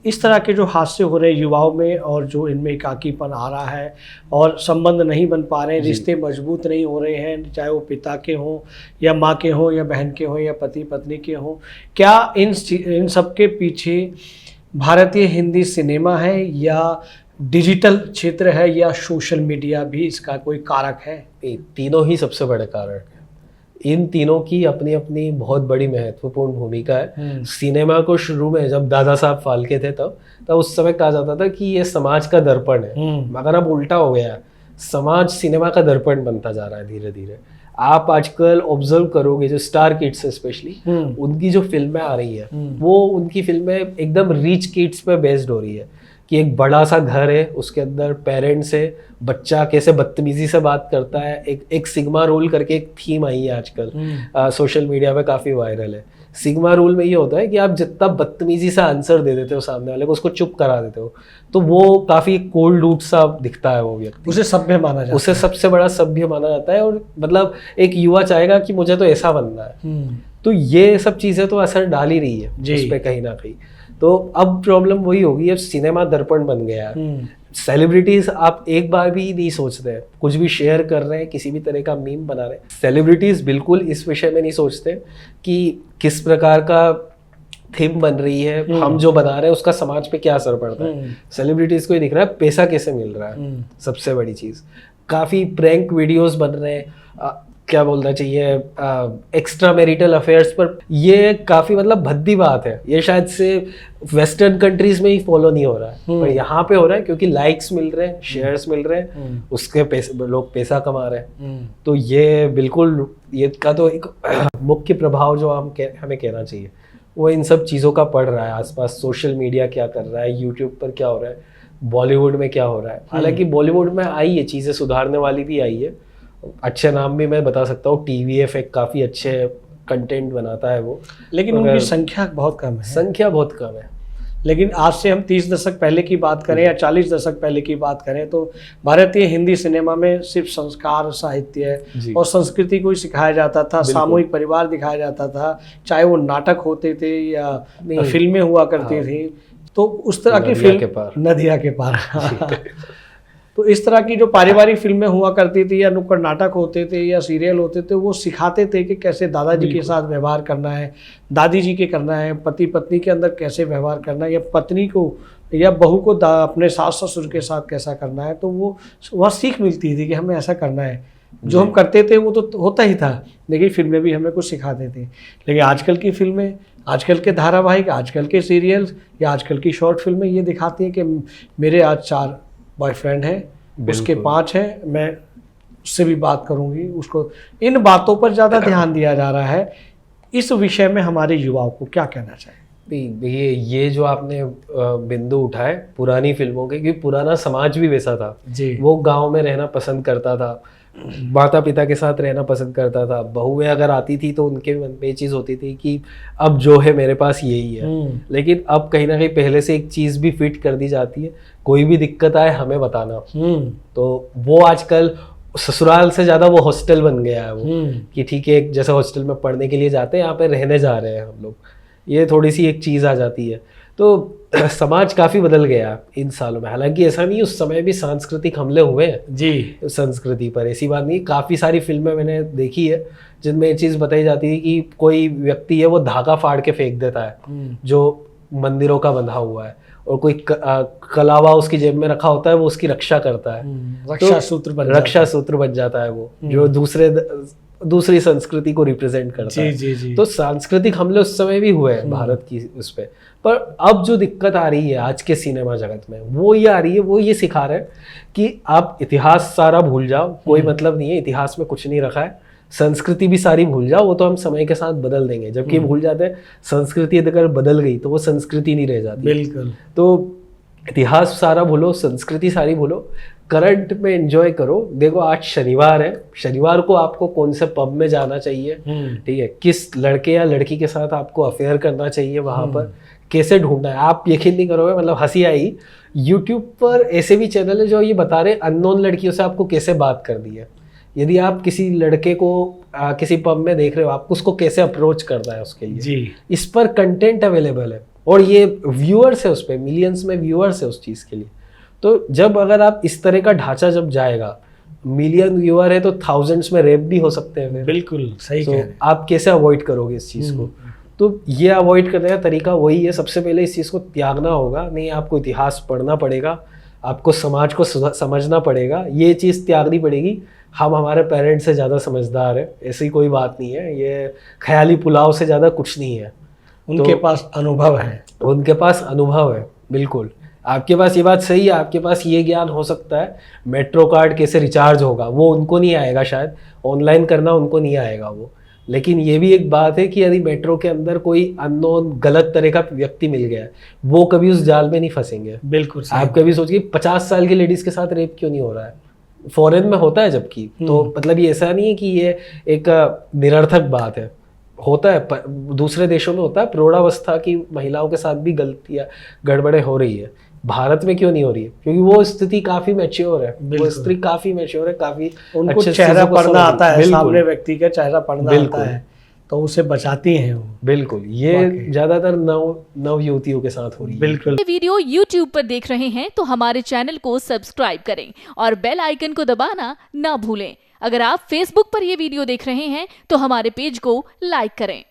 इस तरह के जो हादसे हो रहे हैं युवाओं में और जो इनमें एकाकीपन आ रहा है और संबंध नहीं बन पा रहे हैं, रिश्ते मजबूत नहीं हो रहे हैं, चाहे वो पिता के हों या माँ के हों या बहन के हों या पति पत्नी के हों, क्या इन सब के पीछे भारतीय हिंदी सिनेमा है या डिजिटल क्षेत्र है या सोशल मीडिया भी इसका कोई कारक है? तीनों ही सबसे बड़े कारक हैं। इन तीनों की अपनी अपनी बहुत बड़ी महत्वपूर्ण भूमिका है। सिनेमा को शुरू में जब दादा साहब फाल्के थे तब उस समय कहा जाता था कि ये समाज का दर्पण है, मगर अब उल्टा हो गया है, समाज सिनेमा का दर्पण बनता जा रहा है धीरे धीरे। आप आजकल ऑब्जर्व करोगे जो स्टार किड्स है स्पेशली, उनकी जो फिल्में आ रही है वो उनकी फिल्में एकदम रिच किड्स पे बेस्ड हो रही है कि एक बड़ा सा घर है, उसके अंदर पेरेंट्स है, बच्चा कैसे बदतमीजी से बात करता है। एक सिग्मा रूल करके एक थीम आई है आजकल सोशल मीडिया पे, काफ़ी वायरल है। सिग्मा रूल में ये होता है कि आप जितना बदतमीजी से आंसर दे देते हो सामने वाले को, उसको चुप करा देते हो, तो वो काफ़ी कोल्ड रूट सा दिखता है वो व्यक्ति, उसे सभ्य माना जाता है, उसे सबसे बड़ा सभ्य माना जाता है। और मतलब एक युवा चाहेगा कि मुझे तो ऐसा बनना है। तो ये सब चीज़ें तो असर डाल ही रही है उस पर कहीं ना कहीं। तो अब प्रॉब्लम वही होगी, अब सिनेमा दर्पण बन गया है। सेलिब्रिटीज आप एक बार भी नहीं सोचते हैं, कुछ भी शेयर कर रहे हैं, किसी भी तरह का मीम बना रहे हैं, सेलिब्रिटीज बिल्कुल इस विषय में नहीं सोचते कि किस प्रकार का थीम बन रही है, हम जो बना रहे हैं उसका समाज पे क्या असर पड़ता है। सेलिब्रिटीज को ही दिख रहा है पैसा कैसे मिल रहा है, सबसे बड़ी चीज। काफी प्रैंक वीडियोस बन रहे हैं, क्या बोलना चाहिए, एक्स्ट्रा मैरिटल अफेयर्स पर। ये काफी मतलब भद्दी बात है, ये शायद से वेस्टर्न कंट्रीज में ही फॉलो नहीं हो रहा है, पर यहाँ पे हो रहा है क्योंकि लाइक्स मिल रहे हैं, शेयर्स मिल रहे हैं, उसके पैसे लोग पैसा कमा रहे हैं। तो ये बिल्कुल ये का तो एक मुख्य प्रभाव जो हमें कहना चाहिए वो इन सब चीज़ों का पड़ रहा है आसपास। सोशल मीडिया क्या कर रहा है, यूट्यूब पर क्या हो रहा है, बॉलीवुड में क्या हो रहा है। हालांकि बॉलीवुड में आई है चीज़ें सुधारने वाली भी आई है, अच्छे नाम भी मैं बता सकता हूँ, TVF एक काफ़ी अच्छे कंटेंट बनाता है वो, लेकिन उनकी संख्या बहुत कम है। संख्या बहुत कम है। लेकिन आज से हम 30 दशक पहले की बात करें या 40 दशक पहले की बात करें तो भारतीय हिंदी सिनेमा में सिर्फ संस्कार, साहित्य और संस्कृति को ही सिखाया जाता था, सामूहिक परिवार दिखाया जाता था, चाहे वो नाटक होते थे या फिल्में हुआ करती थी। तो उस तरह की फिल्म नदिया के पार तो इस तरह की जो पारिवारिक फिल्में हुआ करती थी या नुक्कड़ नाटक होते थे या सीरियल होते थे, वो सिखाते थे कि कैसे दादाजी के साथ व्यवहार करना है, दादी जी के करना है, पति पत्नी के अंदर कैसे व्यवहार करना है, या पत्नी को या बहू को अपने सास ससुर के साथ कैसा करना है। तो वो वह सीख मिलती थी कि हमें ऐसा करना है। जो हम करते थे वो तो होता ही था, लेकिन फिल्में भी हमें कुछ सिखाते थे। लेकिन आजकल की फिल्में, आजकल के धारावाहिक, आजकल के सीरियल्स या आजकल की शॉर्ट फिल्में ये दिखाती हैं कि मेरे आज 4 बॉयफ्रेंड है, उसके 5 है, मैं उससे भी बात करूंगी, उसको। इन बातों पर ज़्यादा ध्यान दिया जा रहा है। इस विषय में हमारे युवाओं को क्या कहना चाहिए? ये जो आपने बिंदु उठाए पुरानी फिल्मों के, क्योंकि पुराना समाज भी वैसा था जी। वो गांव में रहना पसंद करता था, माता पिता के साथ रहना पसंद करता था। बहुएं अगर आती थी तो उनके मन में ये चीज़ होती थी कि अब जो है मेरे पास यही है। लेकिन अब कहीं ना कहीं पहले से एक चीज़ भी फिट कर दी जाती है, कोई भी दिक्कत आए हमें बताना। तो वो आजकल ससुराल से ज़्यादा वो हॉस्टल बन गया है वो, कि ठीक है जैसे हॉस्टल में पढ़ने के लिए जाते हैं, यहाँ पे रहने जा रहे हैं हम लोग, ये थोड़ी सी एक चीज़ आ जाती है। तो समाज काफ़ी बदल गया इन सालों में। हालांकि ऐसा नहीं, उस समय भी सांस्कृतिक हमले हुए हैं जी संस्कृति पर, ऐसी बात नहीं। काफ़ी सारी फिल्में मैंने देखी है जिनमें ये चीज़ बताई जाती है कि कोई व्यक्ति है वो धागा फाड़ के फेंक देता है जो मंदिरों का बंधा हुआ है, और कोई कलावा उसकी जेब में रखा होता है, वो उसकी रक्षा करता है, रक्षा सूत्र बन जाता है वो, जो दूसरी संस्कृति को रिप्रेजेंट करता है। जी। तो सांस्कृतिक हमले उस समय भी हुए हैं भारत की उस पर अब जो दिक्कत आ रही है आज के सिनेमा जगत में वो ये आ रही है, वो ये सिखा रहे हैं कि आप इतिहास सारा भूल जाओ, कोई मतलब नहीं है, इतिहास में कुछ नहीं रखा है, संस्कृति भी सारी भूल जाओ, वो तो हम समय के साथ बदल देंगे। जबकि भूल जाते हैं संस्कृति अगर बदल गई तो वो संस्कृति नहीं रह जाती। बिल्कुल। तो इतिहास सारा भूलो, संस्कृति सारी भूलो, करंट में एंजॉय करो। देखो आज शनिवार है, शनिवार को आपको कौन से पब में जाना चाहिए, ठीक है, किस लड़के या लड़की के साथ आपको अफेयर करना चाहिए, वहां पर कैसे ढूंढना है, आप यकीन नहीं करोगे, मतलब हंसी आई। यूट्यूब पर ऐसे भी चैनल है जो ये बता रहे अननोन लड़कियों से आपको कैसे बात कर दी है। यदि आप किसी लड़के को किसी पब में देख रहे हो, आपको उसको कैसे अप्रोच करना है उसके लिए जी। इस पर कंटेंट अवेलेबल है, और ये व्यूअर्स है उस पर, मिलियंस में व्यूअर्स है उस चीज़ के लिए। तो जब अगर आप इस तरह का ढांचा जब जाएगा, मिलियन व्यूअर है तो थाउजेंड्स में रेप भी हो सकते हैं फिर। बिल्कुल सही कह रहे हैं। आप कैसे अवॉइड करोगे इस चीज़ को? तो ये अवॉइड करने का तरीका वही है, सबसे पहले इस चीज़ को त्यागना होगा। नहीं, आपको इतिहास पढ़ना पड़ेगा, आपको समाज को समझना पड़ेगा, ये चीज़ त्यागनी पड़ेगी। हम हमारे पेरेंट्स से ज़्यादा समझदार है, ऐसी कोई बात नहीं है, ये ख्याली पुलाव से ज़्यादा कुछ नहीं है। उनके पास अनुभव है, उनके पास अनुभव है, बिल्कुल। आपके पास ये बात सही है, आपके पास ये ज्ञान हो सकता है मेट्रो कार्ड कैसे रिचार्ज होगा, वो उनको नहीं आएगा, शायद ऑनलाइन करना उनको नहीं आएगा वो। लेकिन ये भी एक बात है कि यदि मेट्रो के अंदर कोई अननोन गलत तरह का व्यक्ति मिल गया है, वो कभी उस जाल में नहीं फंसेंगे। बिल्कुल आप कभी सोचिए 50 साल की लेडीज के साथ रेप क्यों नहीं हो रहा है, फॉरेन में होता है जबकि। तो मतलब ये ऐसा नहीं है कि ये एक निरर्थक बात है, होता है, दूसरे देशों में होता है। प्रौढ़ावस्था की महिलाओं के साथ भी गलतियां गड़बड़े हो रही है, भारत में क्यों नहीं हो रही है? क्योंकि वो स्थिति काफी मैच्योर है, वो स्त्री काफी मैच्योर है, काफी उनको चेहरा पढ़ना आता है, सामने व्यक्ति का चेहरा पढ़ना आता है, तो उसे बचाती हैं वो। बिल्कुल, ये ज्यादातर नव युवतियों के साथ हो रही है। बिल्कुल। ये वीडियो YouTube पर देख रहे हैं तो हमारे चैनल को सब्सक्राइब करें और बेल आइकन को दबाना ना भूलें। अगर आप Facebook पर ये वीडियो देख रहे हैं तो हमारे पेज को लाइक करें।